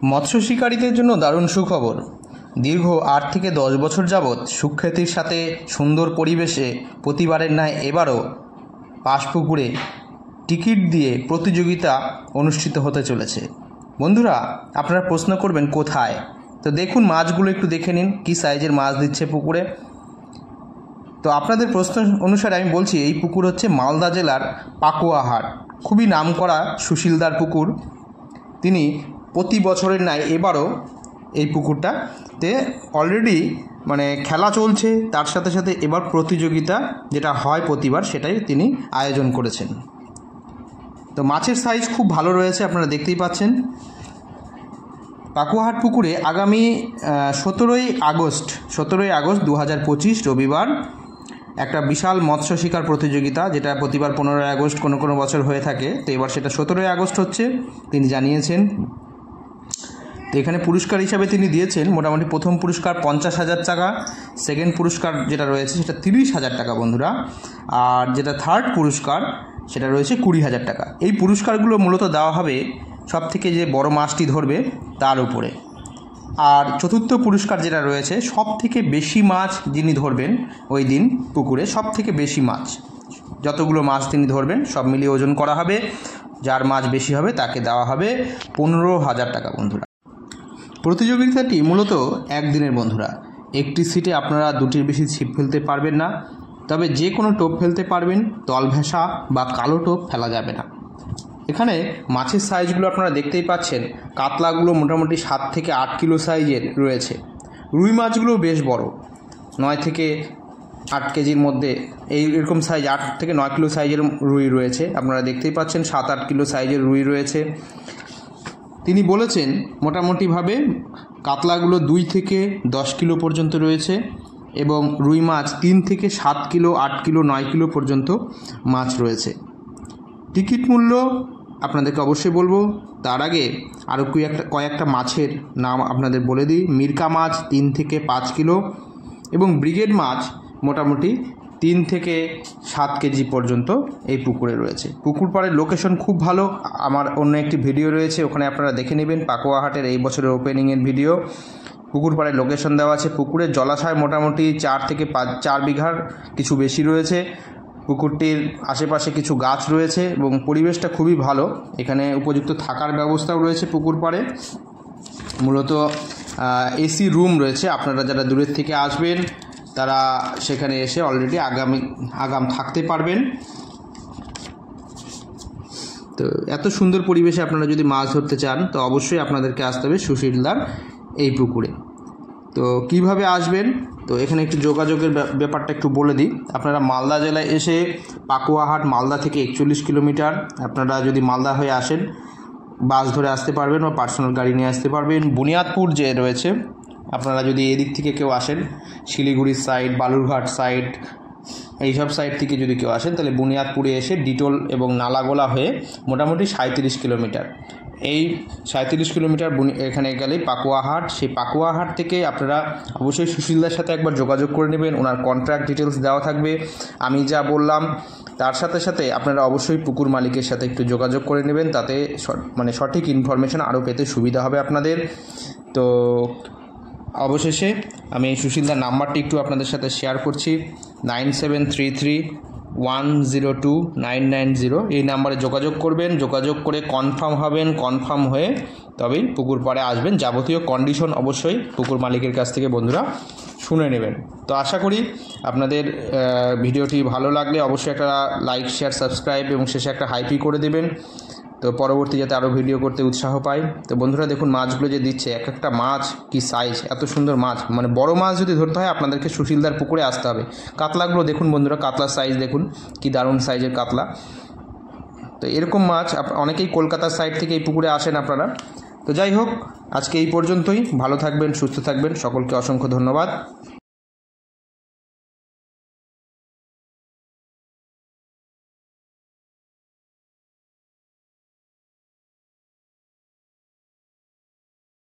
মৎস্য শিকারীদের জন্য দারুণ সুখবর। দীর্ঘ 8 থেকে 10 বছর যাবৎ সুখ্যাতির সাথে সুন্দর পরিবেশে প্রতিবারের ন্যায় এবারও পাশপুকুরে টিকিট দিয়ে প্রতিযোগিতা অনুষ্ঠিত হতে চলেছে। বন্ধুরা, আপনারা প্রশ্ন করবেন কোথায়? তো দেখুন, মাছগুলো একটু দেখে নিন কী সাইজের মাছ দিচ্ছে পুকুরে। তো আপনাদের প্রশ্ন অনুসারে আমি বলছি, এই পুকুর হচ্ছে মালদা জেলার পাকুয়াহাট, খুবই নামকরা সুশীলদার পুকুর। তিনি প্রতি বছরের ন্যায় এবারও এই পুকুরটাতে অলরেডি খেলা চলছে, তার সাথে সাথে এবার প্রতিযোগিতা যেটা হয় প্রতিবার সেটাই তিনি আয়োজন করেছেন। তো মাছের সাইজ খুব ভালো রয়েছে, আপনারা দেখতেই পাচ্ছেন। পাকুয়াহাট পুকুরে আগামী 17ই আগস্ট 2025 রবিবার একটা বিশাল মৎস্য শিকার প্রতিযোগিতা, যেটা প্রতিবার 15ই আগস্ট কোনো বছর হয়ে থাকে, তো এবার সেটা 17ই আগস্ট হচ্ছে, তিনি জানিয়েছেন। তো এখানে পুরস্কার হিসাবে তিনি দিয়েছেন মোটামুটি প্রথম পুরস্কার 50,000 টাকা, সেকেন্ড পুরস্কার যেটা রয়েছে সেটা 30,000 টাকা বন্ধুরা, আর যেটা থার্ড পুরস্কার সেটা রয়েছে 20,000 টাকা। এই পুরস্কারগুলো মূলত দেওয়া হবে সবথেকে যে বড় মাছটি ধরবে তার উপরে। আর চতুর্থ পুরস্কার যেটা রয়েছে, সবথেকে বেশি মাছ যিনি ধরবেন ওই দিন পুকুরে, সবথেকে বেশি মাছ, যতগুলো মাছ তিনি ধরবেন সব মিলিয়ে ওজন করা হবে, যার মাছ বেশি হবে তাকে দেওয়া হবে 15,000 টাকা বন্ধুরা। প্রতিযোগিতাটি মূলত একদিনের বন্ধুরা। একটি সিটে আপনারা 2টির বেশি ছিপ ফেলতে পারবেন না, তবে যে কোনো টোপ ফেলতে পারবেন, তল ভেসা বা কালো টোপ ফেলা যাবে না। এখানে মাছের সাইজগুলো আপনারা দেখতেই পাচ্ছেন, কাতলাগুলো মোটামুটি 7 থেকে 8 কিলো সাইজের রয়েছে। রুই মাছগুলো বেশ বড়, 9 থেকে 8 কেজির মধ্যে এরকম সাইজ, 8 থেকে 9 কিলো সাইজের রুই রয়েছে, আপনারা দেখতেই পাচ্ছেন। 7-8 কিলো সাইজের রুই রয়েছে। তিনি বলেছেন মোটামুটিভাবে কাতলাগুলো 2 থেকে 10 কিলো পর্যন্ত রয়েছে এবং রুই মাছ 3 থেকে 7 কিলো, 8 কিলো, 9 কিলো পর্যন্ত মাছ রয়েছে। টিকিট মূল্য আপনাদেরকে অবশ্যই বলবো, তার আগে আরও কয়েকটা মাছের নাম আপনাদের বলে দিই। মিরকা মাছ 3 থেকে 5 কিলো এবং ব্রিগেড মাছ মোটামুটি 3 থেকে 7 কেজি পর্যন্ত এই পুকুরে রয়েছে। পুকুর পাড়ের লোকেশন খুব ভালো, আমার অন্য একটি ভিডিও রয়েছে, ওখানে আপনারা দেখে নেবেন। পাকুয়াহাটের এই বছরের ওপেনিংয়ের ভিডিও, পুকুর পাড়ের লোকেশন দেওয়া আছে। পুকুরের জলাশয় মোটামুটি 4 থেকে 4 বিঘার কিছু বেশি রয়েছে। পুকুরটির আশেপাশে কিছু গাছ রয়েছে এবং পরিবেশটা খুবই ভালো। এখানে উপযুক্ত থাকার ব্যবস্থাও রয়েছে পুকুর পাড়ে। মূলত এসি রুম রয়েছে, আপনারা যারা দূরের থেকে আসবেন তারা সেখানে এসে অলরেডি আগাম থাকতে পারবেন। তো এত সুন্দর পরিবেশে আপনারা যদি মাছ ধরতে চান তো অবশ্যই আপনাদেরকে আসতে হবে সুশীলদার এই পুকুরে। তো কিভাবে আসবেন, তো এখানে একটু যোগাযোগের ব্যাপারটা একটু বলে দিই। আপনারা মালদা জেলায় এসে, পাকুয়াহাট মালদা থেকে 41 কিলোমিটার, আপনারা যদি মালদা হয়ে আসেন বাস ধরে আসতে পারবেন বা পার্সোনাল গাড়ি নিয়ে আসতে পারবেন। বুনিয়াদপুর যে রয়েছে, আপনারা যদি এদিক থেকে কেউ আসেন, শিলিগুড়ির সাইড, বালুরঘাট সাইড, এইসব সাইড থেকে যদি কেউ আসেন তাহলে বুনিয়াদপুরে এসে ডিটোল এবং নালাগোলা হয়ে মোটামুটি 37 কিলোমিটার, এই 37 কিলোমিটার এখানে গেলেই পাকুয়াহাট। সেই পাকুয়াহাট থেকে আপনারা অবশ্যই সুশীলদার সাথে একবার যোগাযোগ করে নেবেন, ওনার কন্ট্রাক্ট ডিটেলস দেওয়া থাকবে আমি যা বললাম। তার সাথে সাথে আপনারা অবশ্যই পুকুর মালিকের সাথে একটু যোগাযোগ করে নেবেন, তাতে সঠিক ইনফরমেশন আরও পেতে সুবিধা হবে আপনাদের। তো অবশেষে আমি এই সুশীলদার নাম্বারটি একটু আপনাদের সাথে শেয়ার করছি, 9733102990। এই নাম্বারে যোগাযোগ করবেন, যোগাযোগ করে কনফার্ম হবেন, কনফার্ম হয়ে তবেই পুকুর পাড়ে আসবেন। যাবতীয় কন্ডিশন অবশ্যই পুকুর মালিকের কাছ থেকে বন্ধুরা শুনে নেবেন। তো আশা করি আপনাদের ভিডিওটি ভালো লাগলে অবশ্যই একটা লাইক, শেয়ার, সাবস্ক্রাইব এবং শেষে একটা হাইপি করে দেবেন, তো পরবর্তী যাতে আরও ভিডিও করতে উৎসাহ পাই। তো বন্ধুরা দেখুন মাছগুলো যে দিচ্ছে, এক একটা মাছ কি সাইজ, এত সুন্দর মাছ, বড় মাছ যদি ধরতে হয় আপনাদেরকে সুশীলদার পুকুরে আসতে হবে। কাতলাগুলো দেখুন বন্ধুরা, কাতলার সাইজ দেখুন কি দারুণ সাইজের কাতলা। তো এরকম মাছ অনেকেই কলকাতার সাইড থেকে এই পুকুরে আসেন আপনারা। তো যাই হোক, আজকে এই পর্যন্তই। ভালো থাকবেন, সুস্থ থাকবেন, সকলকে অসংখ্য ধন্যবাদ।